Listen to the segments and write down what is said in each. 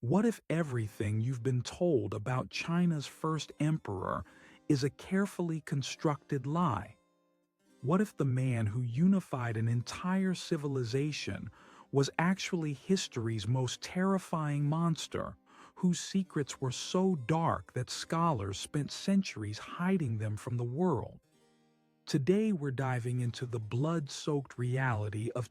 What if everything you've been told about China's first emperor is a carefully constructed lie? What if the man who unified an entire civilization was actually history's most terrifying monster, whose secrets were so dark that scholars spent centuries hiding them from the world? Today we're diving into the blood-soaked reality of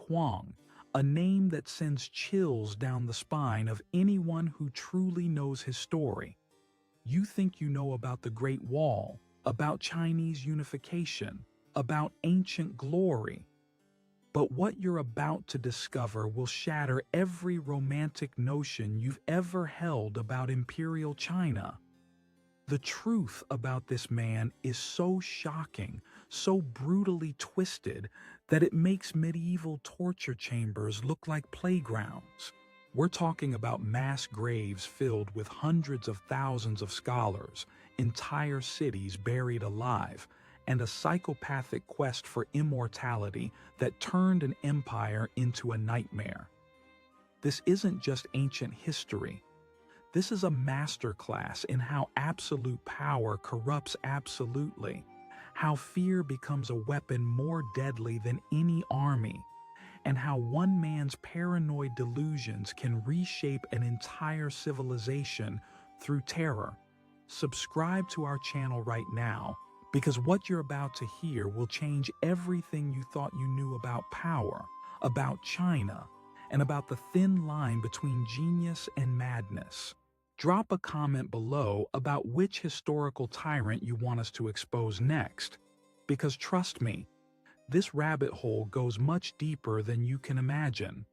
Huang, a name that sends chills down the spine of anyone who truly knows his story. You think you know about the Great Wall, about Chinese unification, about ancient glory. But what you're about to discover will shatter every romantic notion you've ever held about Imperial China. The truth about this man is so shocking, so brutally twisted, that it makes medieval torture chambers look like playgrounds. We're talking about mass graves filled with hundreds of thousands of scholars, entire cities buried alive, and a psychopathic quest for immortality that turned an empire into a nightmare. This isn't just ancient history. This is a masterclass in how absolute power corrupts absolutely, how fear becomes a weapon more deadly than any army, and how one man's paranoid delusions can reshape an entire civilization through terror. Subscribe to our channel right now, because what you're about to hear will change everything you thought you knew about power, about China, and about the thin line between genius and madness. Drop a comment below about which historical tyrant you want us to expose next, because trust me, this rabbit hole goes much deeper than you can imagine.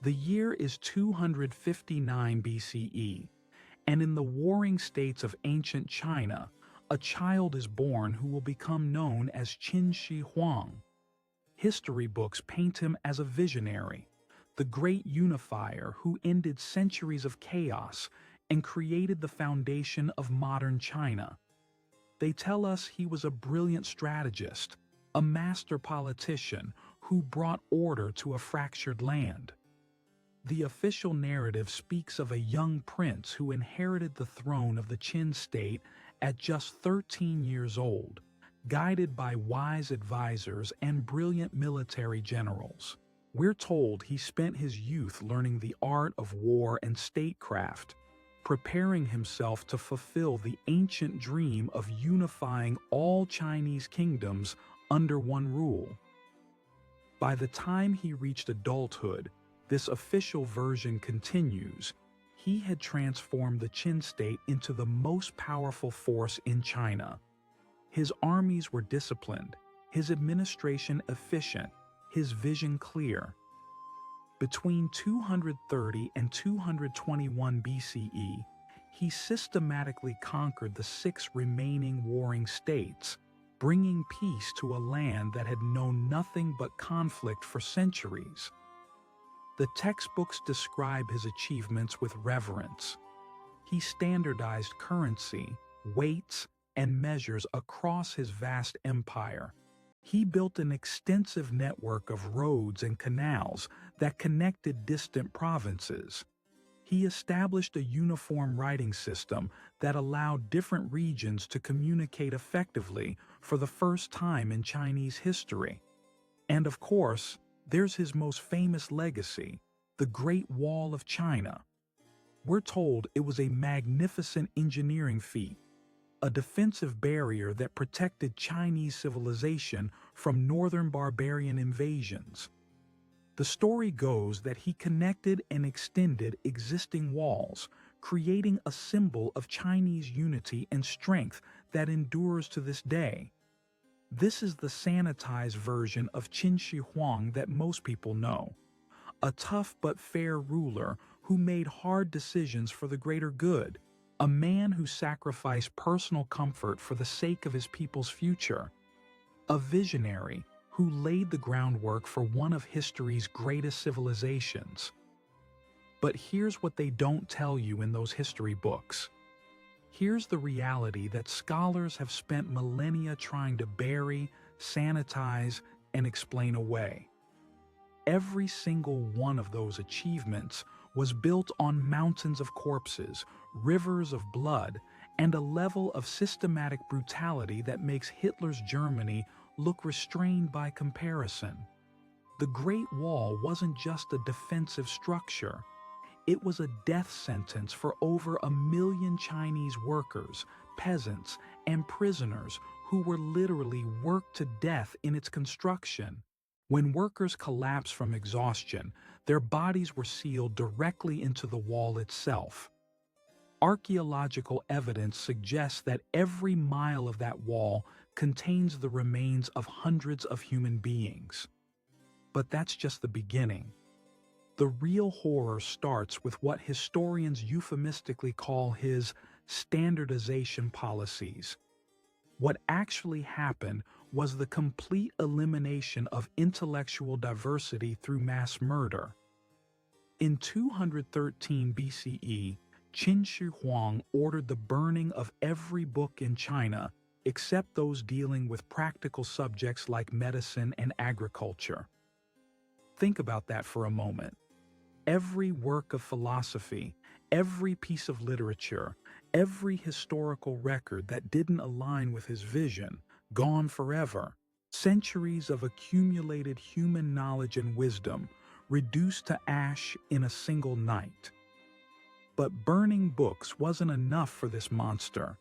The year is 259 BCE, and in the warring states of ancient China, a child is born who will become known as Huang. History books paint him as a visionary, the great unifier who ended centuries of chaos and created the foundation of modern China. They tell us he was a brilliant strategist, a master politician who brought order to a fractured land. The official narrative speaks of a young prince who inherited the throne of the Qin state at just 13 years old, guided by wise advisors and brilliant military generals. We're told he spent his youth learning the art of war and statecraft, preparing himself to fulfill the ancient dream of unifying all Chinese kingdoms under one rule. By the time he reached adulthood, this official version continues, he had transformed the Qin state into the most powerful force in China. His armies were disciplined, his administration efficient, his vision clear. Between 230 and 221 BCE, he systematically conquered the 6 remaining warring states, bringing peace to a land that had known nothing but conflict for centuries. The textbooks describe his achievements with reverence. He standardized currency, weights, and measures across his vast empire. He built an extensive network of roads and canals that connected distant provinces. He established a uniform writing system that allowed different regions to communicate effectively for the first time in Chinese history. And of course, there's his most famous legacy, the Great Wall of China. We're told it was a magnificent engineering feat, a defensive barrier that protected Chinese civilization from northern barbarian invasions. The story goes that he connected and extended existing walls, creating a symbol of Chinese unity and strength that endures to this day. This is the sanitized version of Huang that most people know, a tough but fair ruler who made hard decisions for the greater good, a man who sacrificed personal comfort for the sake of his people's future, a visionary who laid the groundwork for one of history's greatest civilizations. But here's what they don't tell you in those history books. Here's the reality that scholars have spent millennia trying to bury, sanitize, and explain away. Every single one of those achievements was built on mountains of corpses, rivers of blood, and a level of systematic brutality that makes Hitler's Germany look restrained by comparison. The Great Wall wasn't just a defensive structure. It was a death sentence for over 1 million Chinese workers, peasants, and prisoners who were literally worked to death in its construction. When workers collapsed from exhaustion, their bodies were sealed directly into the wall itself. Archaeological evidence suggests that every mile of that wall contains the remains of hundreds of human beings. But that's just the beginning. The real horror starts with what historians euphemistically call his standardization policies. What actually happened was the complete elimination of intellectual diversity through mass murder. In 213 BCE, Huang ordered the burning of every book in China except those dealing with practical subjects like medicine and agriculture. Think about that for a moment. Every work of philosophy, every piece of literature, every historical record that didn't align with his vision, gone forever. Centuries of accumulated human knowledge and wisdom reduced to ash in a single night. But burning books wasn't enough for this monster.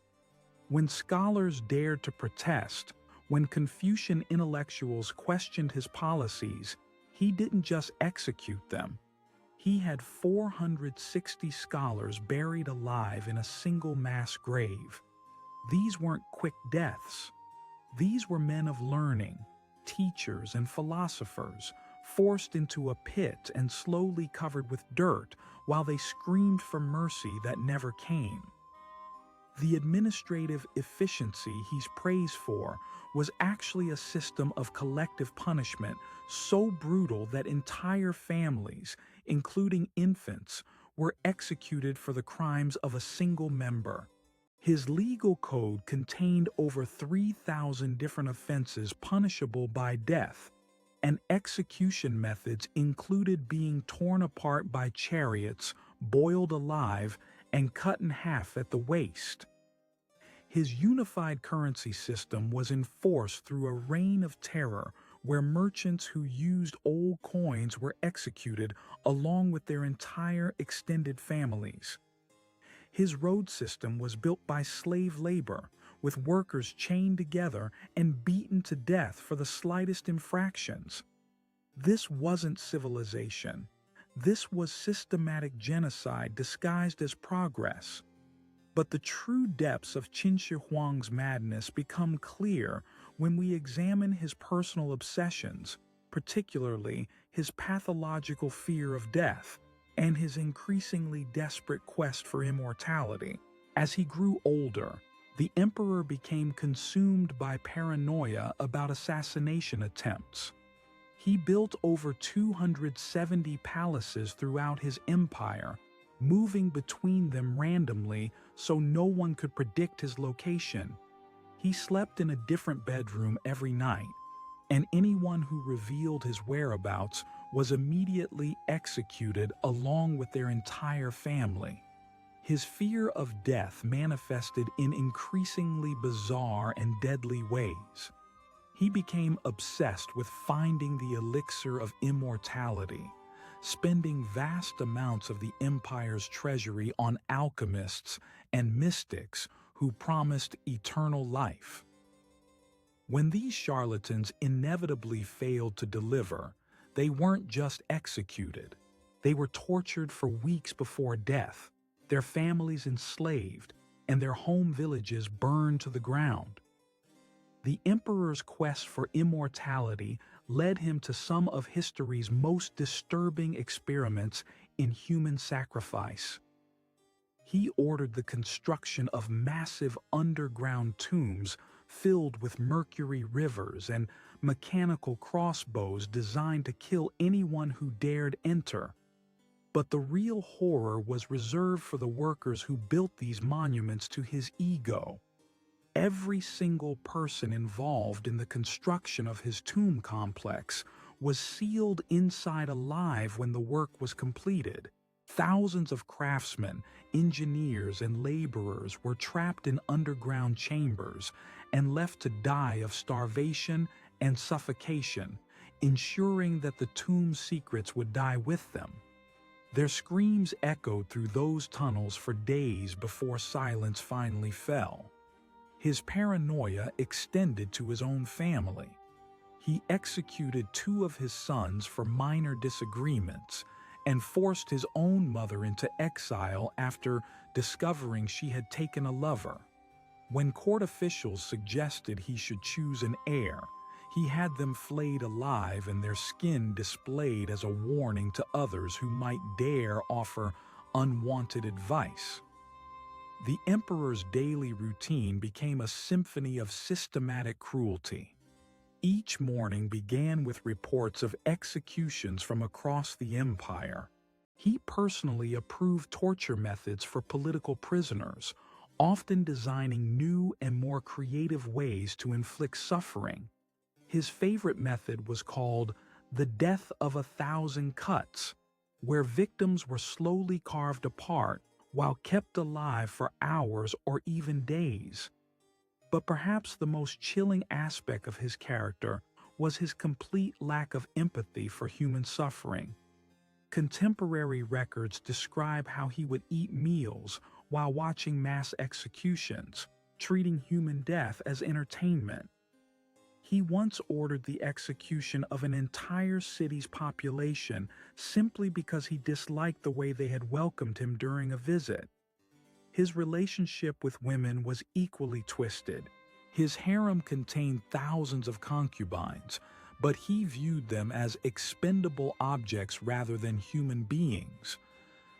When scholars dared to protest, when Confucian intellectuals questioned his policies, he didn't just execute them. He had 460 scholars buried alive in a single mass grave. These weren't quick deaths. These were men of learning, teachers and philosophers, forced into a pit and slowly covered with dirt while they screamed for mercy that never came. The administrative efficiency he's praised for was actually a system of collective punishment so brutal that entire families, including infants, were executed for the crimes of a single member. His legal code contained over 3,000 different offenses punishable by death, and execution methods included being torn apart by chariots, boiled alive, and cut in half at the waist. His unified currency system was enforced through a reign of terror where merchants who used old coins were executed along with their entire extended families. His road system was built by slave labor, with workers chained together and beaten to death for the slightest infractions. This wasn't civilization. This was systematic genocide disguised as progress. But the true depths of Huang's madness become clear when we examine his personal obsessions, particularly his pathological fear of death and his increasingly desperate quest for immortality. As he grew older, the emperor became consumed by paranoia about assassination attempts. He built over 270 palaces throughout his empire, moving between them randomly so no one could predict his location. He slept in a different bedroom every night, and anyone who revealed his whereabouts was immediately executed along with their entire family. His fear of death manifested in increasingly bizarre and deadly ways. He became obsessed with finding the elixir of immortality, spending vast amounts of the empire's treasury on alchemists and mystics who promised eternal life. When these charlatans inevitably failed to deliver, they weren't just executed. They were tortured for weeks before death, their families enslaved, and their home villages burned to the ground. The emperor's quest for immortality led him to some of history's most disturbing experiments in human sacrifice. He ordered the construction of massive underground tombs filled with mercury rivers and mechanical crossbows designed to kill anyone who dared enter. But the real horror was reserved for the workers who built these monuments to his ego. Every single person involved in the construction of his tomb complex was sealed inside alive when the work was completed. Thousands of craftsmen, engineers, and laborers were trapped in underground chambers and left to die of starvation and suffocation, ensuring that the tomb's secrets would die with them. Their screams echoed through those tunnels for days before silence finally fell. His paranoia extended to his own family. He executed two of his sons for minor disagreements and forced his own mother into exile after discovering she had taken a lover. When court officials suggested he should choose an heir, he had them flayed alive and their skin displayed as a warning to others who might dare offer unwanted advice. The emperor's daily routine became a symphony of systematic cruelty. Each morning began with reports of executions from across the empire. He personally approved torture methods for political prisoners, often designing new and more creative ways to inflict suffering. His favorite method was called the death of 1,000 cuts, where victims were slowly carved apart while kept alive for hours or even days. But perhaps the most chilling aspect of his character was his complete lack of empathy for human suffering. Contemporary records describe how he would eat meals while watching mass executions, treating human death as entertainment. He once ordered the execution of an entire city's population simply because he disliked the way they had welcomed him during a visit. His relationship with women was equally twisted. His harem contained thousands of concubines, but he viewed them as expendable objects rather than human beings.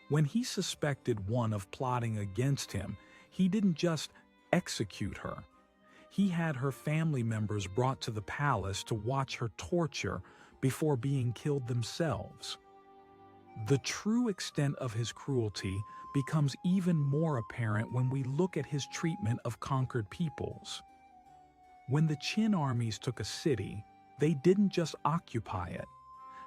When he suspected one of plotting against him, he didn't just execute her. He had her family members brought to the palace to watch her torture before being killed themselves. The true extent of his cruelty becomes even more apparent when we look at his treatment of conquered peoples. When the Qin armies took a city, they didn't just occupy it.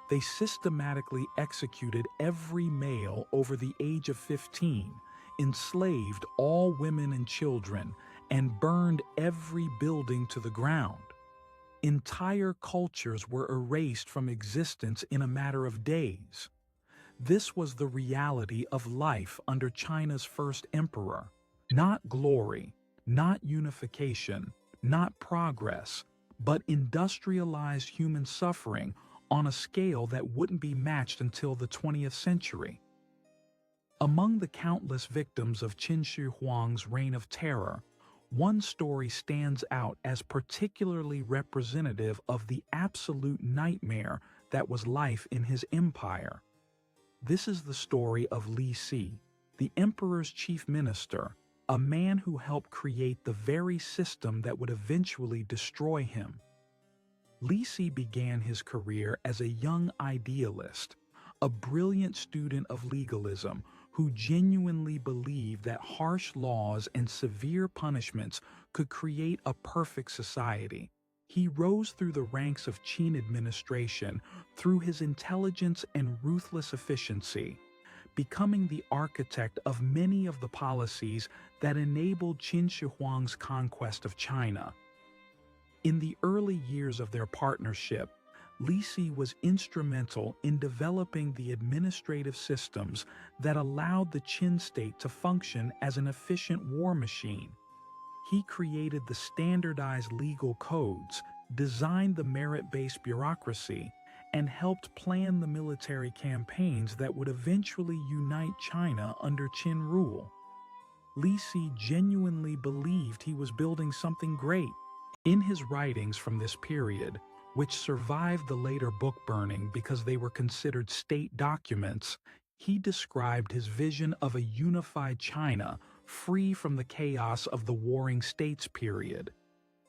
They systematically executed every male over the age of 15, enslaved all women and children, and burned every building to the ground. Entire cultures were erased from existence in a matter of days. This was the reality of life under China's first emperor. Not glory, not unification, not progress, but industrialized human suffering on a scale that wouldn't be matched until the 20th century. Among the countless victims of Qin Shi Huang's reign of terror, one story stands out as particularly representative of the absolute nightmare that was life in his empire. This is the story of Li Si, the emperor's chief minister, a man who helped create the very system that would eventually destroy him. Li Si began his career as a young idealist, a brilliant student of legalism who genuinely believed that harsh laws and severe punishments could create a perfect society. He rose through the ranks of Qin administration through his intelligence and ruthless efficiency, becoming the architect of many of the policies that enabled Qin Shi Huang's conquest of China. In the early years of their partnership, Li Si was instrumental in developing the administrative systems that allowed the Qin state to function as an efficient war machine. He created the standardized legal codes, designed the merit-based bureaucracy, and helped plan the military campaigns that would eventually unite China under Qin rule. Li Si genuinely believed he was building something great. In his writings from this period, which survived the later book burning because they were considered state documents, he described his vision of a unified China free from the chaos of the warring states period.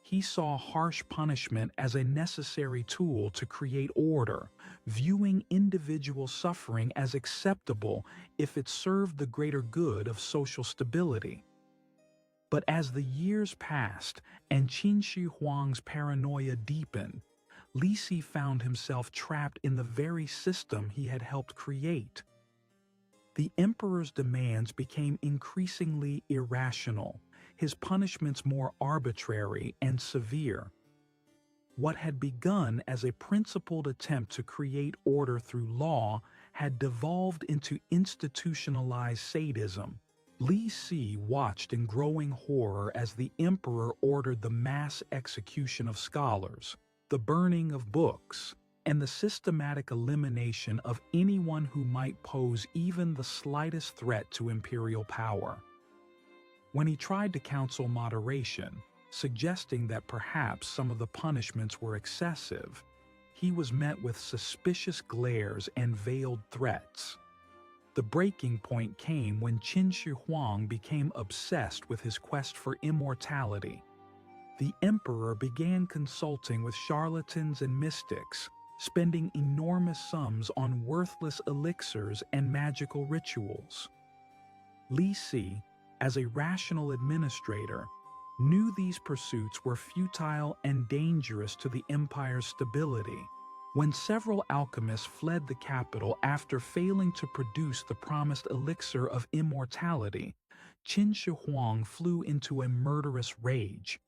He saw harsh punishment as a necessary tool to create order, viewing individual suffering as acceptable if it served the greater good of social stability. But as the years passed and Qin Shi Huang's paranoia deepened, Li Si found himself trapped in the very system he had helped create. The emperor's demands became increasingly irrational, his punishments more arbitrary and severe. What had begun as a principled attempt to create order through law had devolved into institutionalized sadism. Li Si watched in growing horror as the emperor ordered the mass execution of scholars, the burning of books, and the systematic elimination of anyone who might pose even the slightest threat to imperial power. When he tried to counsel moderation, suggesting that perhaps some of the punishments were excessive, he was met with suspicious glares and veiled threats. The breaking point came when Huang became obsessed with his quest for immortality. The emperor began consulting with charlatans and mystics, spending enormous sums on worthless elixirs and magical rituals. Li Si, as a rational administrator, knew these pursuits were futile and dangerous to the empire's stability. When several alchemists fled the capital after failing to produce the promised elixir of immortality, Huang flew into a murderous rage.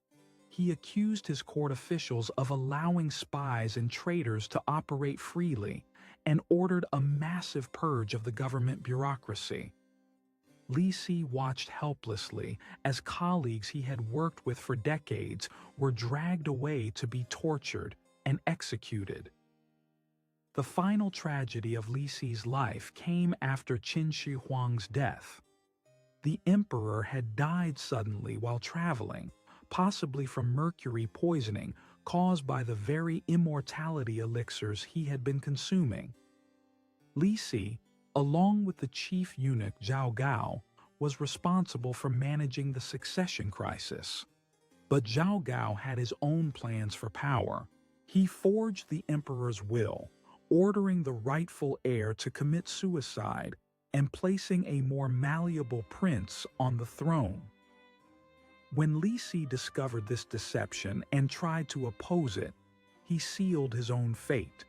He accused his court officials of allowing spies and traitors to operate freely and ordered a massive purge of the government bureaucracy. Li Si watched helplessly as colleagues he had worked with for decades were dragged away to be tortured and executed. The final tragedy of Li Si's life came after Huang's death. The emperor had died suddenly while traveling, possibly from mercury poisoning caused by the very immortality elixirs he had been consuming. Li Si, along with the chief eunuch Zhao Gao, was responsible for managing the succession crisis. But Zhao Gao had his own plans for power. He forged the emperor's will, ordering the rightful heir to commit suicide and placing a more malleable prince on the throne. When Li Si discovered this deception and tried to oppose it, he sealed his own fate.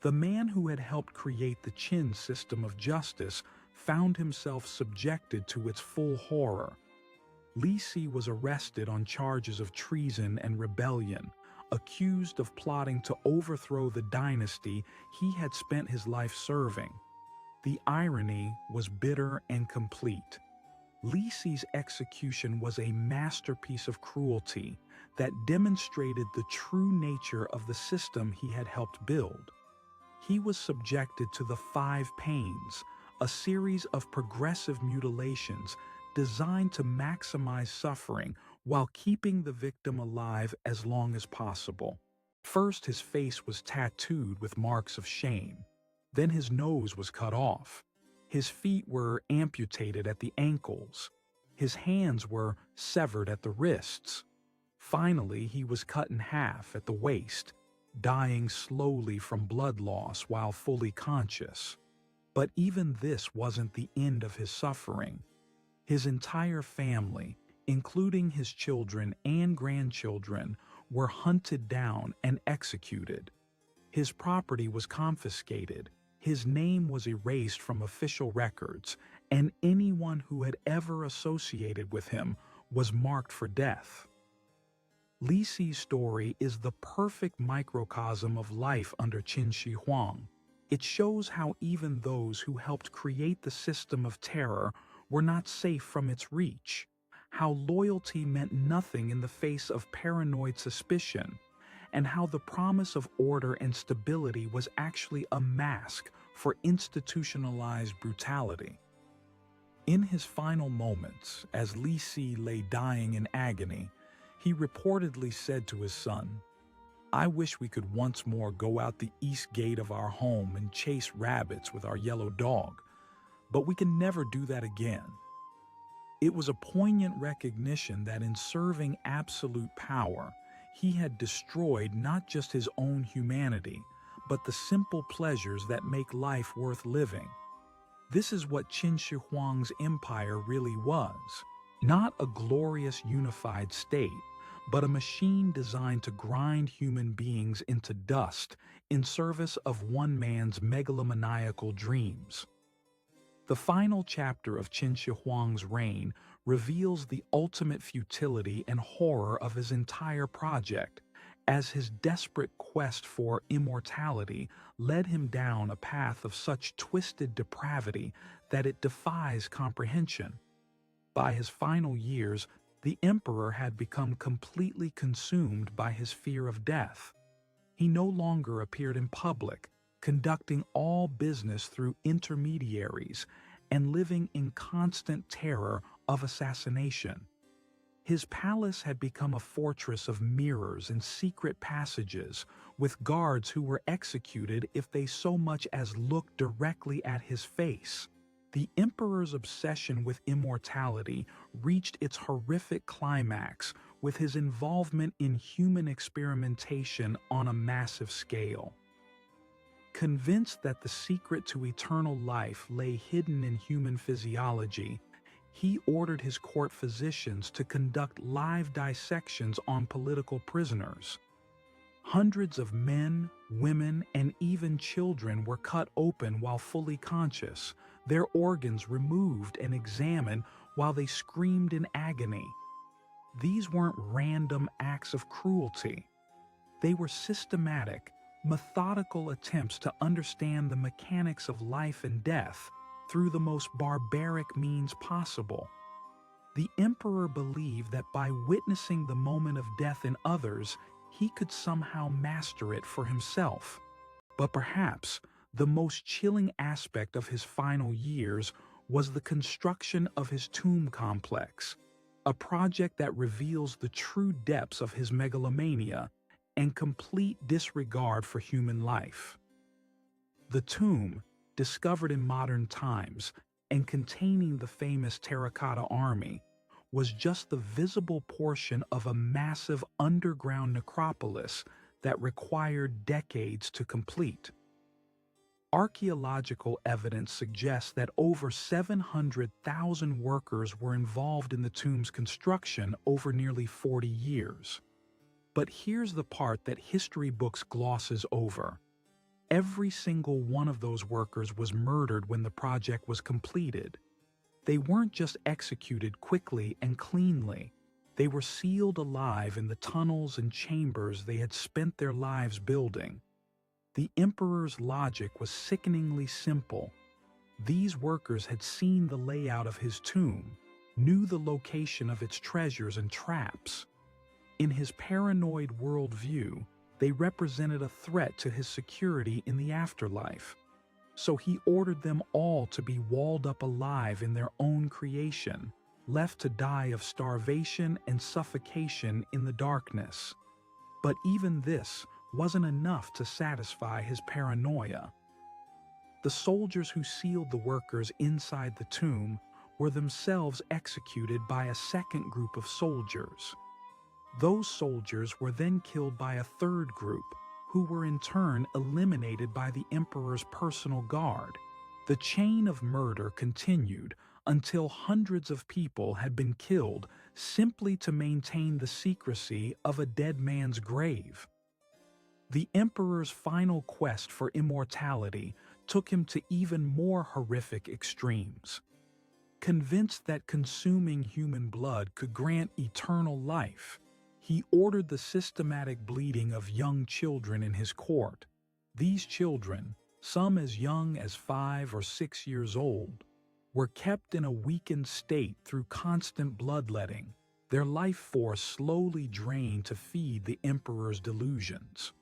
The man who had helped create the Qin system of justice found himself subjected to its full horror. Li Si was arrested on charges of treason and rebellion, accused of plotting to overthrow the dynasty he had spent his life serving. The irony was bitter and complete. Li Si's execution was a masterpiece of cruelty that demonstrated the true nature of the system he had helped build. He was subjected to the 5 pains, a series of progressive mutilations designed to maximize suffering while keeping the victim alive as long as possible. First, his face was tattooed with marks of shame. Then his nose was cut off. His feet were amputated at the ankles. His hands were severed at the wrists. Finally, he was cut in half at the waist, dying slowly from blood loss while fully conscious. But even this wasn't the end of his suffering. His entire family, including his children and grandchildren, were hunted down and executed. His property was confiscated, his name was erased from official records, and anyone who had ever associated with him was marked for death. Li Si's story is the perfect microcosm of life under Huang. It shows how even those who helped create the system of terror were not safe from its reach, how loyalty meant nothing in the face of paranoid suspicion, and how the promise of order and stability was actually a mask for institutionalized brutality. In his final moments, as Li Si lay dying in agony, he reportedly said to his son, "I wish we could once more go out the east gate of our home and chase rabbits with our yellow dog, but we can never do that again." It was a poignant recognition that in serving absolute power, he had destroyed not just his own humanity, but the simple pleasures that make life worth living. This is what Huang's empire really was. Not a glorious unified state, but a machine designed to grind human beings into dust in service of one man's megalomaniacal dreams. The final chapter of Qin Shi Huang's reign reveals the ultimate futility and horror of his entire project, as his desperate quest for immortality led him down a path of such twisted depravity that it defies comprehension. By his final years, the emperor had become completely consumed by his fear of death. He no longer appeared in public, conducting all business through intermediaries and living in constant terror of assassination. His palace had become a fortress of mirrors and secret passages, with guards who were executed if they so much as looked directly at his face. The emperor's obsession with immortality reached its horrific climax with his involvement in human experimentation on a massive scale. Convinced that the secret to eternal life lay hidden in human physiology, he ordered his court physicians to conduct live dissections on political prisoners. Hundreds of men, women, and even children were cut open while fully conscious, their organs removed and examined while they screamed in agony. These weren't random acts of cruelty. They were systematic, methodical attempts to understand the mechanics of life and death through the most barbaric means possible. The emperor believed that by witnessing the moment of death in others, he could somehow master it for himself. But perhaps the most chilling aspect of his final years was the construction of his tomb complex, a project that reveals the true depths of his megalomania and complete disregard for human life. The tomb, discovered in modern times and containing the famous terracotta army, was just the visible portion of a massive underground necropolis that required decades to complete. Archaeological evidence suggests that over 700,000 workers were involved in the tomb's construction over nearly 40 years. But here's the part that history books glosses over. Every single one of those workers was murdered when the project was completed. They weren't just executed quickly and cleanly. They were sealed alive in the tunnels and chambers they had spent their lives building. The emperor's logic was sickeningly simple. These workers had seen the layout of his tomb, knew the location of its treasures and traps. In his paranoid worldview, they represented a threat to his security in the afterlife. So he ordered them all to be walled up alive in their own creation, left to die of starvation and suffocation in the darkness. But even this wasn't enough to satisfy his paranoia. The soldiers who sealed the workers inside the tomb were themselves executed by a second group of soldiers. Those soldiers were then killed by a third group, who were in turn eliminated by the emperor's personal guard. The chain of murder continued until hundreds of people had been killed simply to maintain the secrecy of a dead man's grave. The emperor's final quest for immortality took him to even more horrific extremes. Convinced that consuming human blood could grant eternal life, he ordered the systematic bleeding of young children in his court. These children, some as young as 5 or 6 years old, were kept in a weakened state through constant bloodletting, their life force slowly drained to feed the emperor's delusions.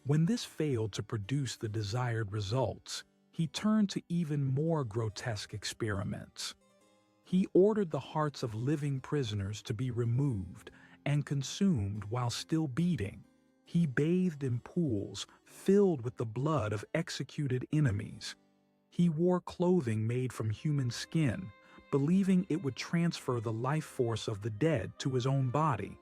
When this failed to produce the desired results, he turned to even more grotesque experiments. He ordered the hearts of living prisoners to be removed and consumed while still beating. He bathed in pools filled with the blood of executed enemies. He wore clothing made from human skin, believing it would transfer the life force of the dead to his own body.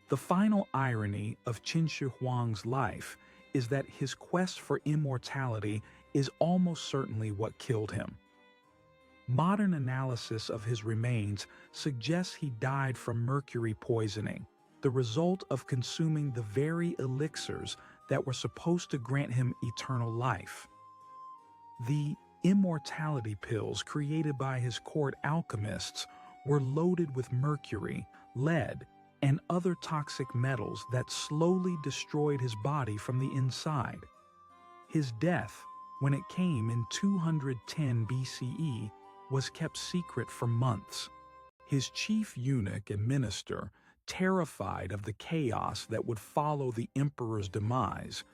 The final irony of Qin Shi Huang's life is that his quest for immortality is almost certainly what killed him. Modern analysis of his remains suggests he died from mercury poisoning, the result of consuming the very elixirs that were supposed to grant him eternal life. The Immortality pills created by his court alchemists were loaded with mercury, lead, and other toxic metals that slowly destroyed his body from the inside. His death, when it came in 210 BCE, was kept secret for months. His chief eunuch and minister, terrified of the chaos that would follow the emperor's demise,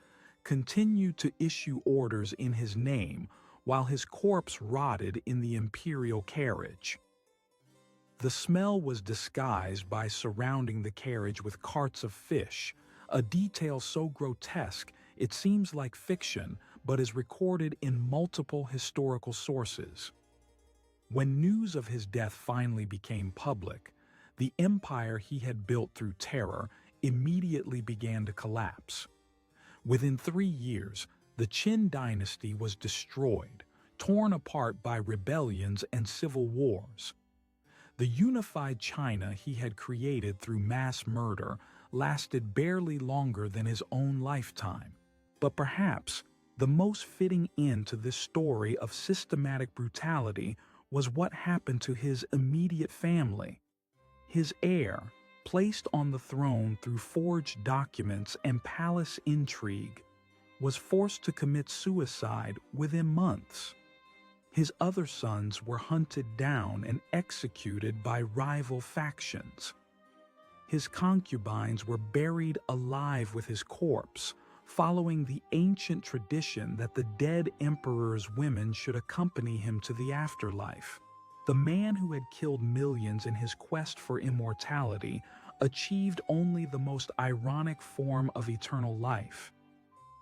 continued to issue orders in his name while his corpse rotted in the imperial carriage. The smell was disguised by surrounding the carriage with carts of fish, a detail so grotesque it seems like fiction but is recorded in multiple historical sources. When news of his death finally became public, the empire he had built through terror immediately began to collapse. Within 3 years, the Qin dynasty was destroyed, torn apart by rebellions and civil wars. The unified China he had created through mass murder lasted barely longer than his own lifetime. But perhaps the most fitting end to this story of systematic brutality was what happened to his immediate family. His heir, placed on the throne through forged documents and palace intrigue, was forced to commit suicide within months. His other sons were hunted down and executed by rival factions. His concubines were buried alive with his corpse, following the ancient tradition that the dead emperor's women should accompany him to the afterlife. The man who had killed millions in his quest for immortality achieved only the most ironic form of eternal life.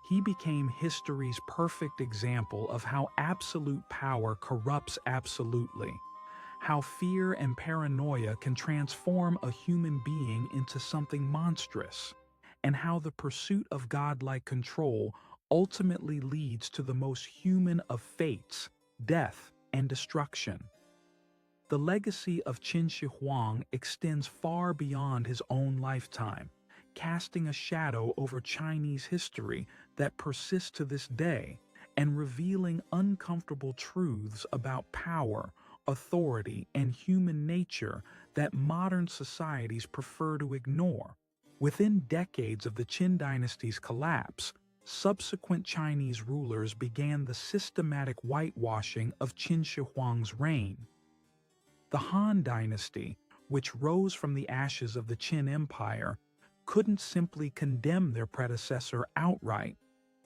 He became history's perfect example of how absolute power corrupts absolutely, how fear and paranoia can transform a human being into something monstrous, and how the pursuit of godlike control ultimately leads to the most human of fates, death and destruction. The legacy of Qin Shi Huang extends far beyond his own lifetime, casting a shadow over Chinese history that persists to this day and revealing uncomfortable truths about power, authority, and human nature that modern societies prefer to ignore. Within decades of the Qin dynasty's collapse, subsequent Chinese rulers began the systematic whitewashing of Qin Shi Huang's reign. The Han dynasty, which rose from the ashes of the Qin Empire, couldn't simply condemn their predecessor outright,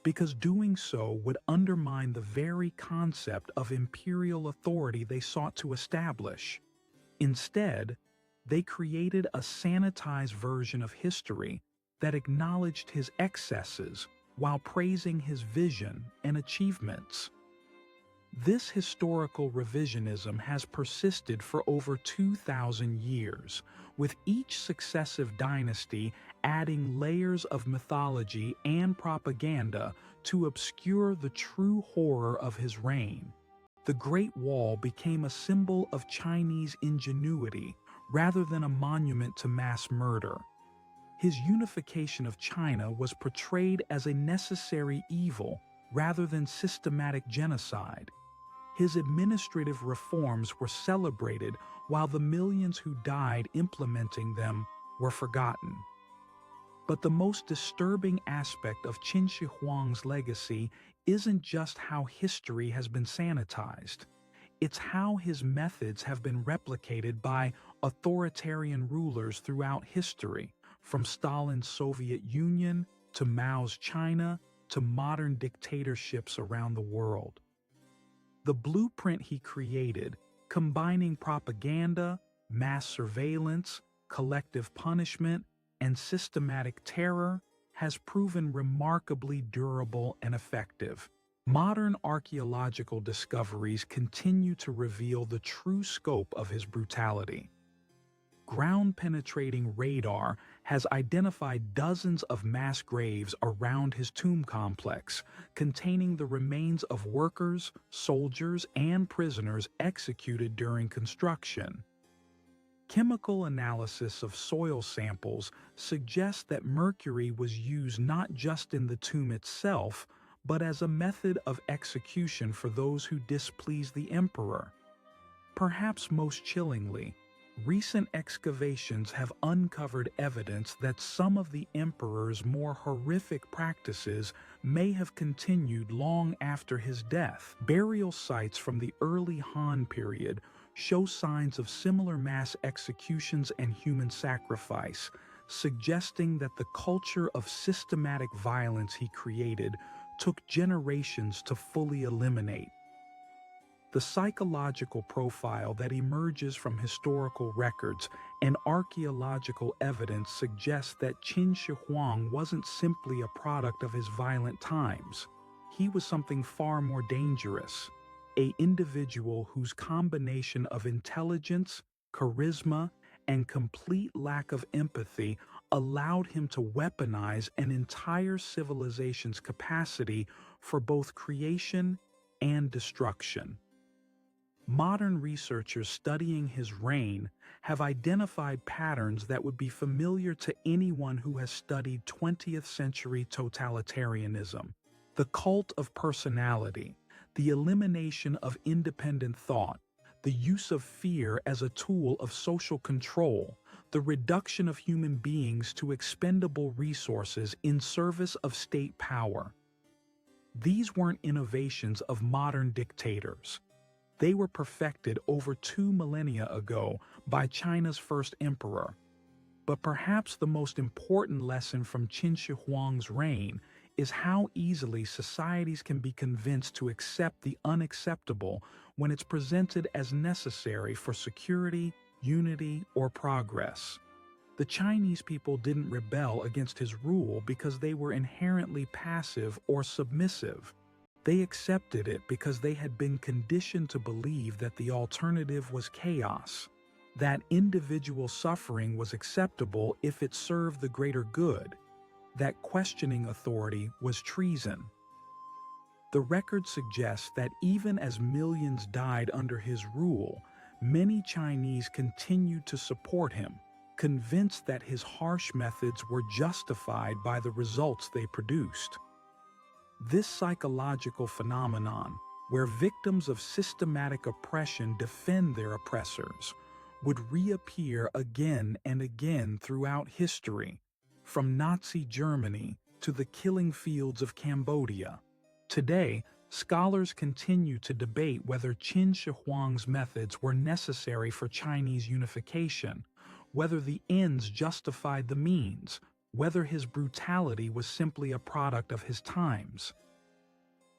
because doing so would undermine the very concept of imperial authority they sought to establish. Instead, they created a sanitized version of history that acknowledged his excesses while praising his vision and achievements. This historical revisionism has persisted for over 2,000 years, with each successive dynasty adding layers of mythology and propaganda to obscure the true horror of his reign. The Great Wall became a symbol of Chinese ingenuity rather than a monument to mass murder. His unification of China was portrayed as a necessary evil rather than systematic genocide. His administrative reforms were celebrated while the millions who died implementing them were forgotten. But the most disturbing aspect of Qin Shi Huang's legacy isn't just how history has been sanitized. It's how his methods have been replicated by authoritarian rulers throughout history, from Stalin's Soviet Union to Mao's China to modern dictatorships around the world. The blueprint he created, combining propaganda, mass surveillance, collective punishment, and systematic terror, has proven remarkably durable and effective. Modern archaeological discoveries continue to reveal the true scope of his brutality. Ground-penetrating radar has identified dozens of mass graves around his tomb complex, containing the remains of workers, soldiers, and prisoners executed during construction. Chemical analysis of soil samples suggests that mercury was used not just in the tomb itself, but as a method of execution for those who displease the emperor. Perhaps most chillingly, recent excavations have uncovered evidence that some of the emperor's more horrific practices may have continued long after his death. Burial sites from the early Han period show signs of similar mass executions and human sacrifice, suggesting that the culture of systematic violence he created took generations to fully eliminate. The psychological profile that emerges from historical records and archaeological evidence suggests that Qin Shi Huang wasn't simply a product of his violent times. He was something far more dangerous, an individual whose combination of intelligence, charisma, and complete lack of empathy allowed him to weaponize an entire civilization's capacity for both creation and destruction. Modern researchers studying his reign have identified patterns that would be familiar to anyone who has studied 20th century totalitarianism. The cult of personality, the elimination of independent thought, the use of fear as a tool of social control, the reduction of human beings to expendable resources in service of state power. These weren't innovations of modern dictators. They were perfected over 2 millennia ago by China's first emperor. But perhaps the most important lesson from Qin Shi Huang's reign is how easily societies can be convinced to accept the unacceptable when it's presented as necessary for security, unity, or progress. The Chinese people didn't rebel against his rule because they were inherently passive or submissive. They accepted it because they had been conditioned to believe that the alternative was chaos, that individual suffering was acceptable if it served the greater good, that questioning authority was treason. The record suggests that even as millions died under his rule, many Chinese continued to support him, convinced that his harsh methods were justified by the results they produced. This psychological phenomenon, where victims of systematic oppression defend their oppressors, would reappear again and again throughout history, from Nazi Germany to the killing fields of Cambodia. Today, scholars continue to debate whether Qin Shi Huang's methods were necessary for Chinese unification, whether the ends justified the means, whether his brutality was simply a product of his times.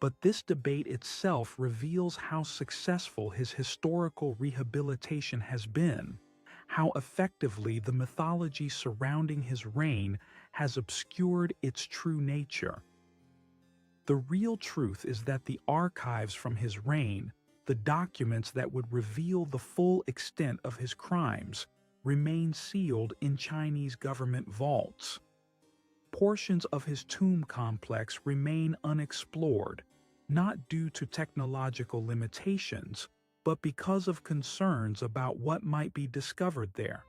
But this debate itself reveals how successful his historical rehabilitation has been, how effectively the mythology surrounding his reign has obscured its true nature. The real truth is that the archives from his reign, the documents that would reveal the full extent of his crimes, remain sealed in Chinese government vaults. Portions of his tomb complex remain unexplored, not due to technological limitations, but because of concerns about what might be discovered there.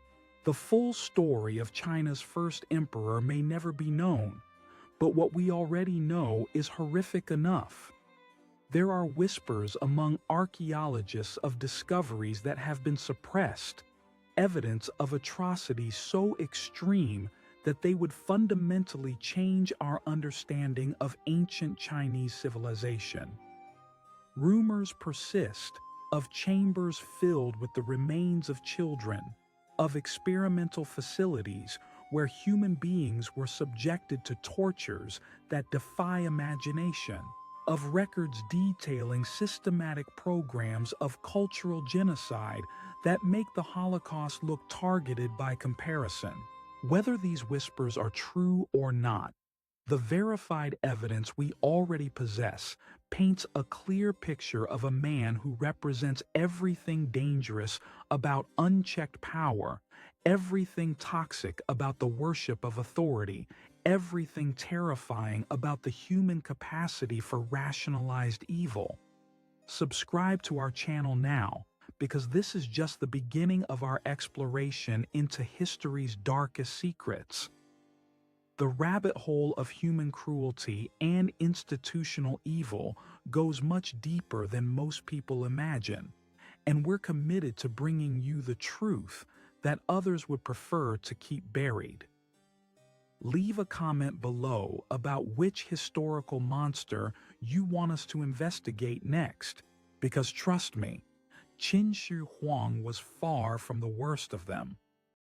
The full story of China's first emperor may never be known, but what we already know is horrific enough. There are whispers among archaeologists of discoveries that have been suppressed, evidence of atrocities so extreme that they would fundamentally change our understanding of ancient Chinese civilization. Rumors persist of chambers filled with the remains of children, of experimental facilities where human beings were subjected to tortures that defy imagination, of records detailing systematic programs of cultural genocide that make the Holocaust look targeted by comparison. Whether these whispers are true or not, the verified evidence we already possess paints a clear picture of a man who represents everything dangerous about unchecked power, everything toxic about the worship of authority, everything terrifying about the human capacity for rationalized evil. Subscribe to our channel now, because this is just the beginning of our exploration into history's darkest secrets. The rabbit hole of human cruelty and institutional evil goes much deeper than most people imagine, and we're committed to bringing you the truth that others would prefer to keep buried. Leave a comment below about which historical monster you want us to investigate next, because trust me, Qin Shi Huang was far from the worst of them.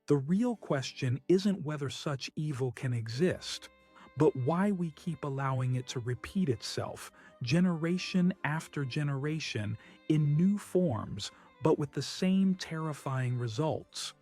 The real question isn't whether such evil can exist, but why we keep allowing it to repeat itself, generation after generation, in new forms, but with the same terrifying results.